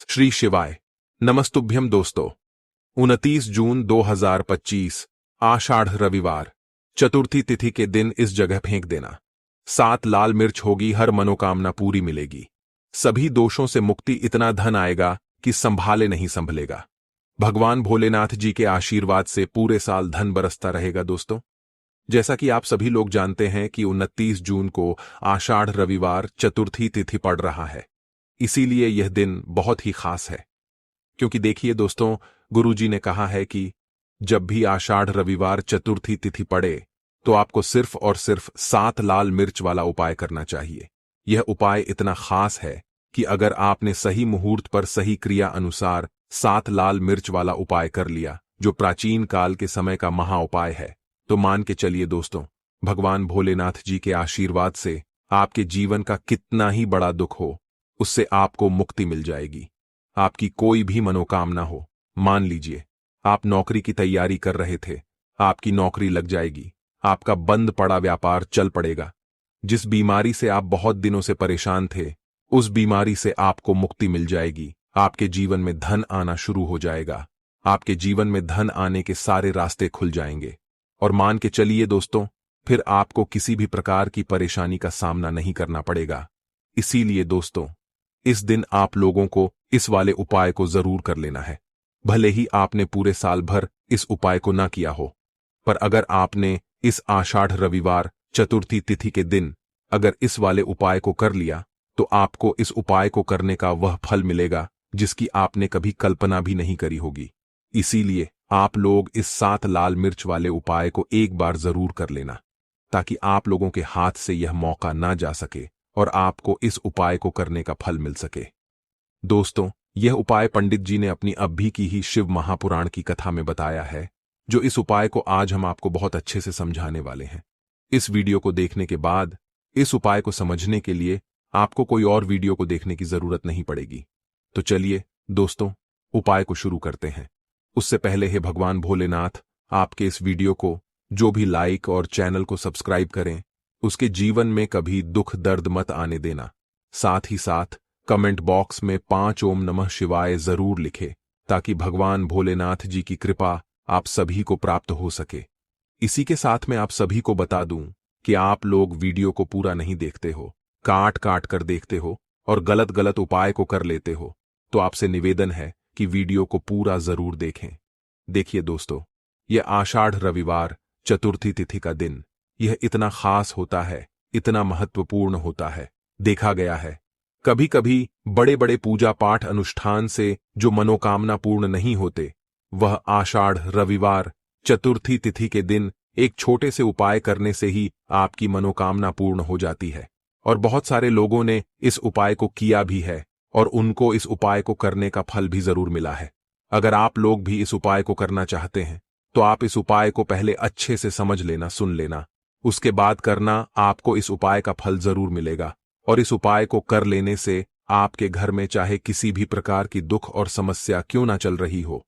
श्री शिवाय नमस्तुभ्यम दोस्तों। 29 जून 2025 आषाढ़ रविवार चतुर्थी तिथि के दिन इस जगह फेंक देना। 7 लाल मिर्च होगी, हर मनोकामना पूरी मिलेगी। सभी दोषों से मुक्ति, इतना धन आएगा कि संभाले नहीं संभलेगा। भगवान भोलेनाथ जी के आशीर्वाद से पूरे साल धन बरसता रहेगा। दोस्तों, जैसा कि आप सभी लोग जानते हैं कि 29 जून को आषाढ़ रविवार चतुर्थी तिथि पड़ रहा है। इसीलिए यह दिन बहुत ही खास है, क्योंकि देखिए दोस्तों, गुरुजी ने कहा है कि जब भी आषाढ़ रविवार चतुर्थी तिथि पड़े तो आपको सिर्फ और सिर्फ 7 लाल मिर्च वाला उपाय करना चाहिए। यह उपाय इतना खास है कि अगर आपने सही मुहूर्त पर सही क्रिया अनुसार 7 लाल मिर्च वाला उपाय कर लिया, जो प्राचीन काल के समय का महा उपाय है, तो मान के चलिए दोस्तों, भगवान भोलेनाथ जी के आशीर्वाद से आपके जीवन का कितना ही बड़ा दुख हो, उससे आपको मुक्ति मिल जाएगी। आपकी कोई भी मनोकामना हो, मान लीजिए आप नौकरी की तैयारी कर रहे थे, आपकी नौकरी लग जाएगी। आपका बंद पड़ा व्यापार चल पड़ेगा। जिस बीमारी से आप बहुत दिनों से परेशान थे, उस बीमारी से आपको मुक्ति मिल जाएगी। आपके जीवन में धन आना शुरू हो जाएगा। आपके जीवन में धन आने के सारे रास्ते खुल जाएंगे। और मान के चलिए दोस्तों, फिर आपको किसी भी प्रकार की परेशानी का सामना नहीं करना पड़ेगा। इसीलिए दोस्तों, इस दिन आप लोगों को इस वाले उपाय को जरूर कर लेना है। भले ही आपने पूरे साल भर इस उपाय को ना किया हो, पर अगर आपने इस आषाढ़ रविवार चतुर्थी तिथि के दिन अगर इस वाले उपाय को कर लिया, तो आपको इस उपाय को करने का वह फल मिलेगा जिसकी आपने कभी कल्पना भी नहीं करी होगी। इसीलिए आप लोग इस 7 लाल मिर्च वाले उपाय को एक बार जरूर कर लेना, ताकि आप लोगों के हाथ से यह मौका ना जा सके और आपको इस उपाय को करने का फल मिल सके। दोस्तों, यह उपाय पंडित जी ने अपनी अभी की ही शिव महापुराण की कथा में बताया है, जो इस उपाय को आज हम आपको बहुत अच्छे से समझाने वाले हैं। इस वीडियो को देखने के बाद इस उपाय को समझने के लिए आपको कोई और वीडियो को देखने की जरूरत नहीं पड़ेगी। तो चलिए दोस्तों, उपाय को शुरू करते हैं। उससे पहले हे भगवान भोलेनाथ, आपके इस वीडियो को जो भी लाइक और चैनल को सब्सक्राइब करें, उसके जीवन में कभी दुख दर्द मत आने देना। साथ ही साथ कमेंट बॉक्स में 5 ओम नमः शिवाय जरूर लिखे, ताकि भगवान भोलेनाथ जी की कृपा आप सभी को प्राप्त हो सके। इसी के साथ मैं आप सभी को बता दूं कि आप लोग वीडियो को पूरा नहीं देखते हो, काट काट कर देखते हो और गलत गलत उपाय को कर लेते हो। तो आपसे निवेदन है कि वीडियो को पूरा जरूर देखें। देखिए दोस्तों, यह आषाढ़ रविवार चतुर्थी तिथि का दिन, यह इतना खास होता है, इतना महत्वपूर्ण होता है। देखा गया है, कभी कभी बड़े बड़े पूजा पाठ अनुष्ठान से जो मनोकामना पूर्ण नहीं होते, वह आषाढ़ रविवार चतुर्थी तिथि के दिन एक छोटे से उपाय करने से ही आपकी मनोकामना पूर्ण हो जाती है। और बहुत सारे लोगों ने इस उपाय को किया भी है और उनको इस उपाय को करने का फल भी जरूर मिला है। अगर आप लोग भी इस उपाय को करना चाहते हैं, तो आप इस उपाय को पहले अच्छे से समझ लेना, सुन लेना, उसके बाद करना। आपको इस उपाय का फल जरूर मिलेगा। और इस उपाय को कर लेने से आपके घर में चाहे किसी भी प्रकार की दुख और समस्या क्यों ना चल रही हो,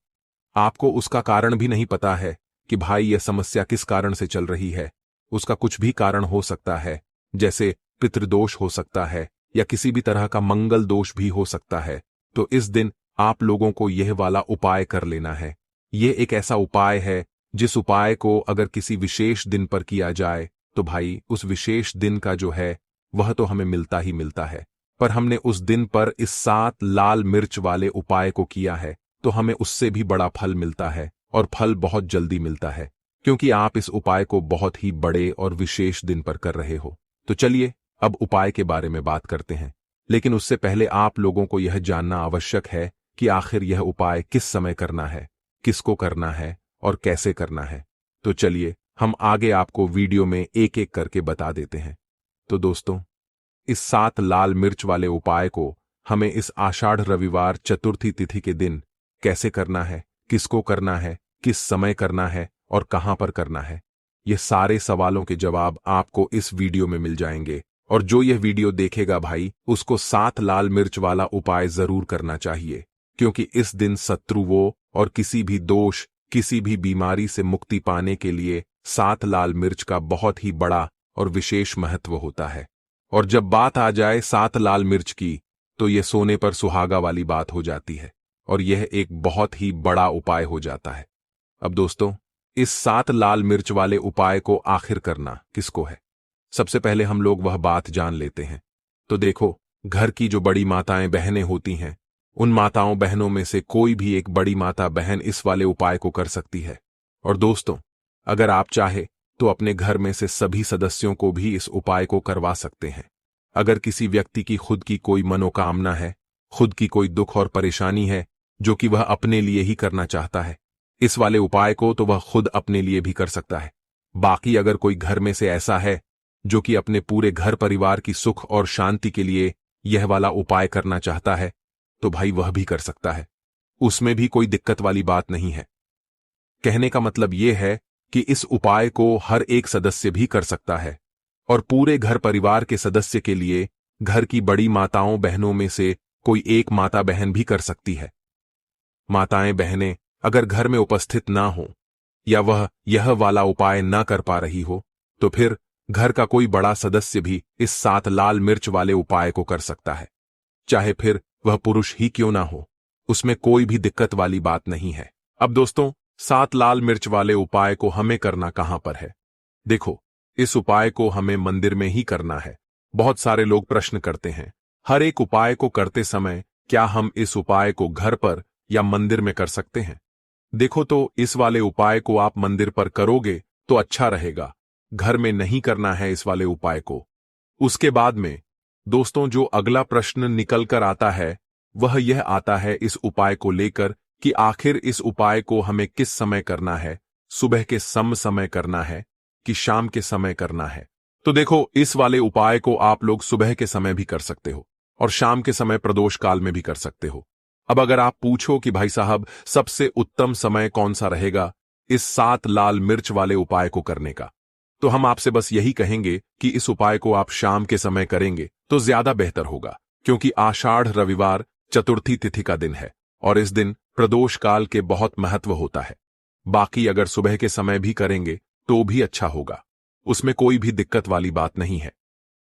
आपको उसका कारण भी नहीं पता है कि भाई यह समस्या किस कारण से चल रही है। उसका कुछ भी कारण हो सकता है, जैसे पितृदोष हो सकता है या किसी भी तरह का मंगल दोष भी हो सकता है। तो इस दिन आप लोगों को यह वाला उपाय कर लेना है। यह एक ऐसा उपाय है जिस उपाय को अगर किसी विशेष दिन पर किया जाए, तो भाई उस विशेष दिन का जो है वह तो हमें मिलता ही मिलता है। पर हमने उस दिन पर इस 7 लाल मिर्च वाले उपाय को किया है, तो हमें उससे भी बड़ा फल मिलता है, और फल बहुत जल्दी मिलता है, क्योंकि आप इस उपाय को बहुत ही बड़े और विशेष दिन पर कर रहे हो। तो चलिए अब उपाय के बारे में बात करते हैं। लेकिन उससे पहले आप लोगों को यह जानना आवश्यक है कि आखिर यह उपाय किस समय करना है, किसको करना है और कैसे करना है। तो चलिए हम आगे आपको वीडियो में एक एक करके बता देते हैं। तो दोस्तों, इस 7 लाल मिर्च वाले उपाय को हमें इस आषाढ़ रविवार चतुर्थी तिथि के दिन कैसे करना है, किसको करना है, किस समय करना है और कहां पर करना है, ये सारे सवालों के जवाब आपको इस वीडियो में मिल जाएंगे। और जो यह वीडियो देखेगा भाई, उसको 7 लाल मिर्च वाला उपाय जरूर करना चाहिए, क्योंकि इस दिन शत्रुओं और किसी भी दोष, किसी भी बीमारी से मुक्ति पाने के लिए 7 लाल मिर्च का बहुत ही बड़ा और विशेष महत्व होता है। और जब बात आ जाए 7 लाल मिर्च की, तो यह सोने पर सुहागा वाली बात हो जाती है और यह एक बहुत ही बड़ा उपाय हो जाता है। अब दोस्तों, इस 7 लाल मिर्च वाले उपाय को आखिर करना किसको है? सबसे पहले हम लोग वह बात जान लेते हैं। तो देखो, घर की जो बड़ी माताएं बहनें होती हैं, उन माताओं बहनों में से कोई भी एक बड़ी माता बहन इस वाले उपाय को कर सकती है। और दोस्तों, अगर आप चाहे तो अपने घर में से सभी सदस्यों को भी इस उपाय को करवा सकते हैं। अगर किसी व्यक्ति की खुद की कोई मनोकामना है, खुद की कोई दुख और परेशानी है जो कि वह अपने लिए ही करना चाहता है, इस वाले उपाय को तो वह खुद अपने लिए भी कर सकता है। बाकी अगर कोई घर में से ऐसा है जो कि अपने पूरे घर परिवार की सुख और शांति के लिए यह वाला उपाय करना चाहता है, तो भाई वह भी कर सकता है। उसमें भी कोई दिक्कत वाली बात नहीं है। कहने का मतलब यह है कि इस उपाय को हर एक सदस्य भी कर सकता है और पूरे घर परिवार के सदस्य के लिए घर की बड़ी माताओं बहनों में से कोई एक माता बहन भी कर सकती है। माताएं बहनें अगर घर में उपस्थित ना हो या वह यह वाला उपाय ना कर पा रही हो, तो फिर घर का कोई बड़ा सदस्य भी इस 7 लाल मिर्च वाले उपाय को कर सकता है। चाहे फिर वह पुरुष ही क्यों ना हो, उसमें कोई भी दिक्कत वाली बात नहीं है। अब दोस्तों, 7 लाल मिर्च वाले उपाय को हमें करना कहां पर है? देखो, इस उपाय को हमें मंदिर में ही करना है। बहुत सारे लोग प्रश्न करते हैं, हर एक उपाय को करते समय क्या हम इस उपाय को घर पर या मंदिर में कर सकते हैं? देखो, तो इस वाले उपाय को आप मंदिर पर करोगे तो अच्छा रहेगा। घर में नहीं करना है इस वाले उपाय को। उसके बाद में दोस्तों, जो अगला प्रश्न निकल कर आता है वह यह आता है इस उपाय को लेकर कि आखिर इस उपाय को हमें किस समय करना है, सुबह के समय करना है कि शाम के समय करना है? तो देखो, इस वाले उपाय को आप लोग सुबह के समय भी कर सकते हो और शाम के समय प्रदोष काल में भी कर सकते हो। अब अगर आप पूछो कि भाई साहब, सबसे उत्तम समय कौन सा रहेगा इस 7 लाल मिर्च वाले उपाय को करने का, तो हम आपसे बस यही कहेंगे कि इस उपाय को आप शाम के समय करेंगे तो ज्यादा बेहतर होगा, क्योंकि आषाढ़ रविवार चतुर्थी तिथि का दिन है और इस दिन प्रदोष काल के बहुत महत्व होता है। बाकी अगर सुबह के समय भी करेंगे तो भी अच्छा होगा, उसमें कोई भी दिक्कत वाली बात नहीं है।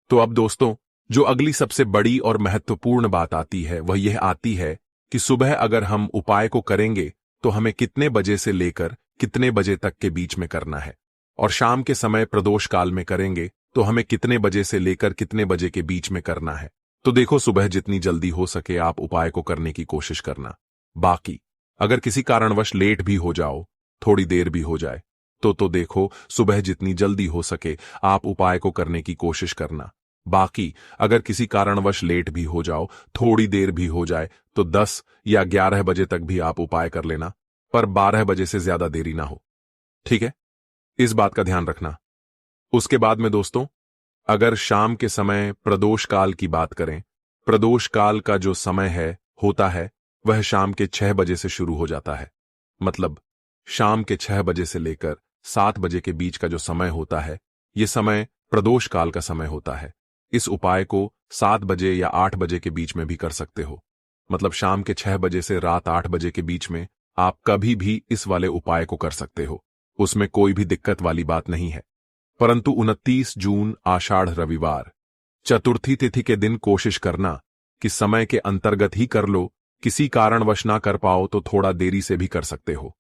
तो अब दोस्तों, जो अगली सबसे बड़ी और महत्वपूर्ण बात आती है वह यह आती है कि सुबह अगर हम उपाय को करेंगे तो हमें कितने बजे से लेकर कितने बजे तक के बीच में करना है, और शाम के समय प्रदोष काल में करेंगे तो हमें कितने बजे से लेकर कितने बजे के बीच में करना है। तो देखो, सुबह जितनी जल्दी हो सके आप उपाय को करने की कोशिश करना। बाकी अगर किसी कारणवश लेट भी हो जाओ, थोड़ी देर भी हो जाए, तो देखो, सुबह जितनी जल्दी हो सके आप उपाय को करने की कोशिश करना। बाकी अगर किसी कारणवश लेट भी हो जाओ, थोड़ी देर भी हो जाए, तो 10 या 11 बजे तक भी आप उपाय कर लेना, पर 12 बजे से ज्यादा देरी ना हो। ठीक है, इस बात का ध्यान रखना। उसके बाद में दोस्तों, अगर शाम के समय प्रदोष काल की बात करें, प्रदोष काल का जो समय होता है वह शाम के 6 बजे से शुरू हो जाता है। मतलब शाम के 6 बजे से लेकर 7 बजे के बीच का जो समय होता है, यह समय प्रदोष काल का समय होता है। इस उपाय को 7 बजे या 8 बजे के बीच में भी कर सकते हो। मतलब शाम के 6 बजे से रात 8 बजे के बीच में आप कभी भी इस वाले उपाय को कर सकते हो, उसमें कोई भी दिक्कत वाली बात नहीं है। परंतु 29 जून आषाढ़ रविवार चतुर्थी तिथि के दिन कोशिश करना कि समय के अंतर्गत ही कर लो। किसी कारणवश ना कर पाओ तो थोड़ा देरी से भी कर सकते हो।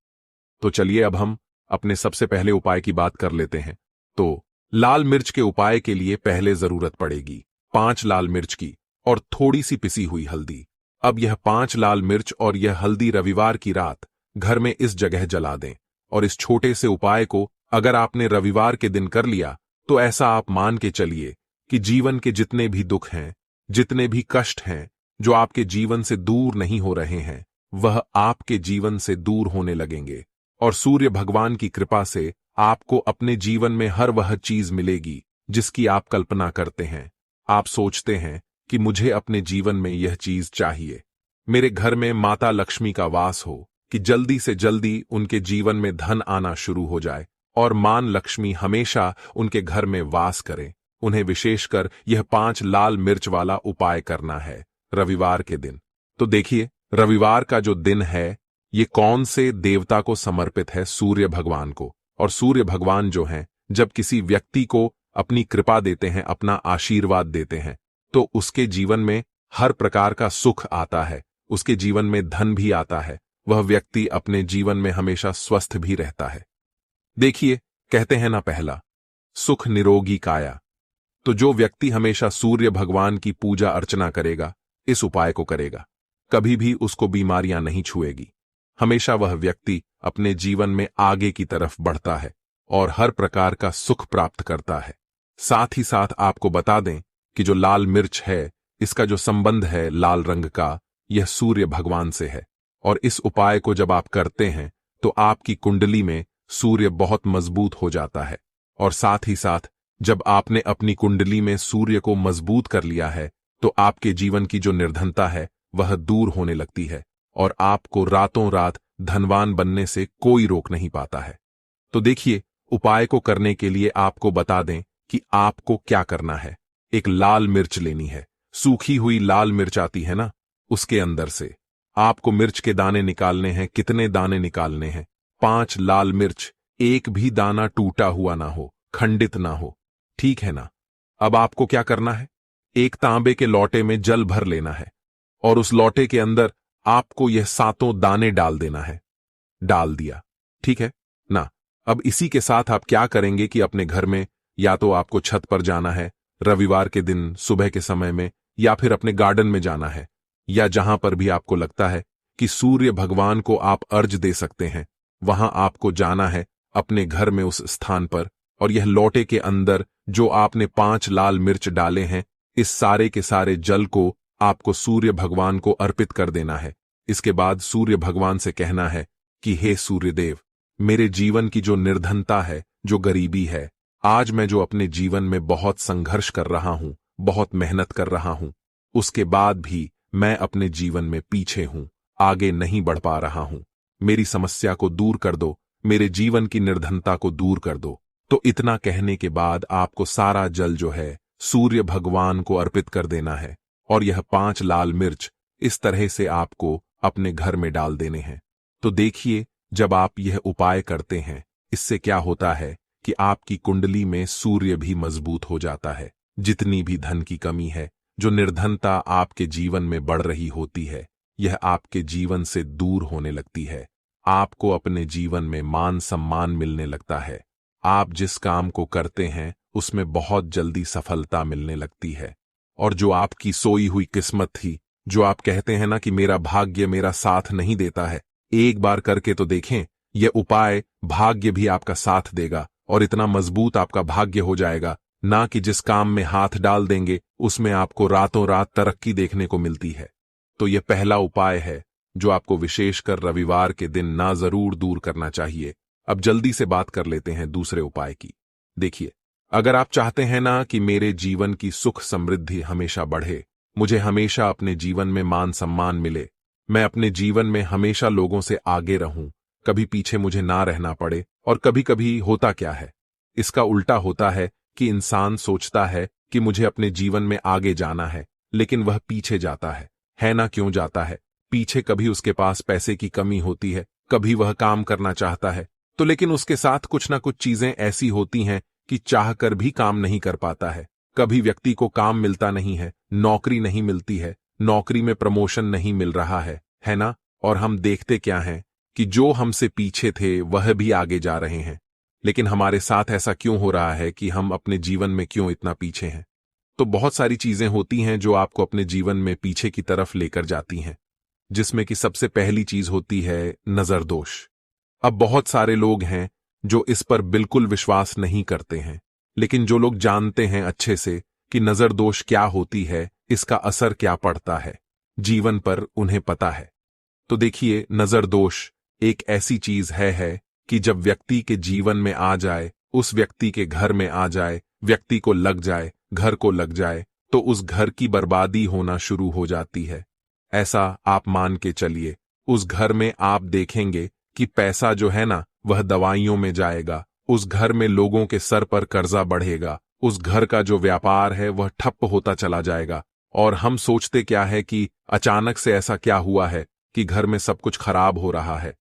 तो चलिए अब हम अपने सबसे पहले उपाय की बात कर लेते हैं। तो लाल मिर्च के उपाय के लिए पहले जरूरत पड़ेगी 5 लाल मिर्च की और थोड़ी सी पिसी हुई हल्दी। अब यह 5 लाल मिर्च और यह हल्दी रविवार की रात घर में इस जगह जला दें, और इस छोटे से उपाय को अगर आपने रविवार के दिन कर लिया तो ऐसा आप मान के चलिए कि जीवन के जितने भी दुख हैं, जितने भी कष्ट हैं जो आपके जीवन से दूर नहीं हो रहे हैं, वह आपके जीवन से दूर होने लगेंगे और सूर्य भगवान की कृपा से आपको अपने जीवन में हर वह चीज मिलेगी जिसकी आप कल्पना करते हैं। आप सोचते हैं कि मुझे अपने जीवन में यह चीज चाहिए, मेरे घर में माता लक्ष्मी का वास हो, कि जल्दी से जल्दी उनके जीवन में धन आना शुरू हो जाए और मान लक्ष्मी हमेशा उनके घर में वास करे। उन्हें विशेषकर यह 5 लाल मिर्च वाला उपाय करना है रविवार के दिन। तो देखिए, रविवार का जो दिन है ये कौन से देवता को समर्पित है? सूर्य भगवान को। और सूर्य भगवान जो हैं, जब किसी व्यक्ति को अपनी कृपा देते हैं, अपना आशीर्वाद देते हैं, तो उसके जीवन में हर प्रकार का सुख आता है, उसके जीवन में धन भी आता है, वह व्यक्ति अपने जीवन में हमेशा स्वस्थ भी रहता है। देखिए, कहते हैं ना पहला, सुख निरोगी काया। तो जो व्यक्ति हमेशा सूर्य भगवान की पूजा अर्चना करेगा, इस उपाय को करेगा, कभी भी उसको बीमारियां नहीं छुएगी। हमेशा वह व्यक्ति अपने जीवन में आगे की तरफ बढ़ता है और हर प्रकार का सुख प्राप्त करता है। साथ ही साथ आपको बता दें कि जो लाल मिर्च है, इसका जो संबंध है लाल रंग का, यह सूर्य भगवान से है। और इस उपाय को जब आप करते हैं तो आपकी कुंडली में सूर्य बहुत मजबूत हो जाता है। और साथ ही साथ जब आपने अपनी कुंडली में सूर्य को मजबूत कर लिया है तो आपके जीवन की जो निर्धनता है वह दूर होने लगती है और आपको रातों रात धनवान बनने से कोई रोक नहीं पाता है। तो देखिए, उपाय को करने के लिए आपको बता दें कि आपको क्या करना है। एक लाल मिर्च लेनी है, सूखी हुई लाल मिर्च आती है ना, उसके अंदर से आपको मिर्च के दाने निकालने हैं। कितने दाने निकालने हैं? 5 लाल मिर्च, एक भी दाना टूटा हुआ ना हो, खंडित ना हो, ठीक है ना। अब आपको क्या करना है, एक तांबे के लोटे में जल भर लेना है और उस लोटे के अंदर आपको यह 7 दाने डाल देना है। डाल दिया, ठीक है ना। अब इसी के साथ आप क्या करेंगे कि अपने घर में या तो आपको छत पर जाना है रविवार के दिन सुबह के समय में, या फिर अपने गार्डन में जाना है, या जहां पर भी आपको लगता है कि सूर्य भगवान को आप अर्घ दे सकते हैं, वहां आपको जाना है अपने घर में उस स्थान पर। और यह लोटे के अंदर जो आपने 5 लाल मिर्च डाले हैं, इस सारे के सारे जल को आपको सूर्य भगवान को अर्पित कर देना है। इसके बाद सूर्य भगवान से कहना है कि हे सूर्यदेव, मेरे जीवन की जो निर्धनता है, जो गरीबी है, आज मैं जो अपने जीवन में बहुत संघर्ष कर रहा हूं, बहुत मेहनत कर रहा हूं, उसके बाद भी मैं अपने जीवन में पीछे हूं, आगे नहीं बढ़ पा रहा हूं। मेरी समस्या को दूर कर दो, मेरे जीवन की निर्धनता को दूर कर दो। तो इतना कहने के बाद आपको सारा जल जो है सूर्य भगवान को अर्पित कर देना है और यह 5 लाल मिर्च इस तरह से आपको अपने घर में डाल देने हैं। तो देखिए, जब आप यह उपाय करते हैं, इससे क्या होता है कि आपकी कुंडली में सूर्य भी मजबूत हो जाता है। जितनी भी धन की कमी है, जो निर्धनता आपके जीवन में बढ़ रही होती है, यह आपके जीवन से दूर होने लगती है। आपको अपने जीवन में मान सम्मान मिलने लगता है। आप जिस काम को करते हैं उसमें बहुत जल्दी सफलता मिलने लगती है। और जो आपकी सोई हुई किस्मत थी, जो आप कहते हैं ना कि मेरा भाग्य मेरा साथ नहीं देता है, एक बार करके तो देखें, यह उपाय भाग्य भी आपका साथ देगा और इतना मजबूत आपका भाग्य हो जाएगा ना कि जिस काम में हाथ डाल देंगे उसमें आपको रातों रात तरक्की देखने को मिलती है। तो यह पहला उपाय है जो आपको विशेषकर रविवार के दिन ना जरूर दूर करना चाहिए। अब जल्दी से बात कर लेते हैं दूसरे उपाय की। देखिए, अगर आप चाहते हैं ना कि मेरे जीवन की सुख समृद्धि हमेशा बढ़े, मुझे हमेशा अपने जीवन में मान सम्मान मिले, मैं अपने जीवन में हमेशा लोगों से आगे रहूं, कभी पीछे मुझे ना रहना पड़े। और कभी कभी होता क्या है, इसका उल्टा होता है कि इंसान सोचता है कि मुझे अपने जीवन में आगे जाना है, लेकिन वह पीछे जाता है ना। क्यों जाता है? पीछे कभी उसके पास पैसे की कमी होती है, कभी वह काम करना चाहता है तो लेकिन उसके साथ कुछ ना कुछ चीजें ऐसी होती हैं कि चाहकर भी काम नहीं कर पाता है। कभी व्यक्ति को काम मिलता नहीं है, नौकरी नहीं मिलती है, नौकरी में प्रमोशन नहीं मिल रहा है ना। और हम देखते क्या हैं कि जो हमसे पीछे थे वह भी आगे जा रहे हैं। लेकिन हमारे साथ ऐसा क्यों हो रहा है कि हम अपने जीवन में क्यों इतना पीछे हैं? तो बहुत सारी चीजें होती हैं जो आपको अपने जीवन में पीछे की तरफ लेकर जाती हैं, जिसमें कि सबसे पहली चीज होती है नजर दोष। अब बहुत सारे लोग हैं जो इस पर बिल्कुल विश्वास नहीं करते हैं, लेकिन जो लोग जानते हैं अच्छे से कि नजर दोष क्या होती है, इसका असर क्या पड़ता है जीवन पर, उन्हें पता है। तो देखिए, नजर दोष एक ऐसी चीज है कि जब व्यक्ति के जीवन में आ जाए, उस व्यक्ति के घर में आ जाए, व्यक्ति को लग जाए, घर को लग जाए, तो उस घर की बर्बादी होना शुरू हो जाती है। ऐसा आप मान के चलिए, उस घर में आप देखेंगे कि पैसा जो है ना वह दवाइयों में जाएगा, उस घर में लोगों के सर पर कर्जा बढ़ेगा, उस घर का जो व्यापार है वह ठप्प होता चला जाएगा। और हम सोचते क्या है कि अचानक से ऐसा क्या हुआ है कि घर में सब कुछ खराब हो रहा है,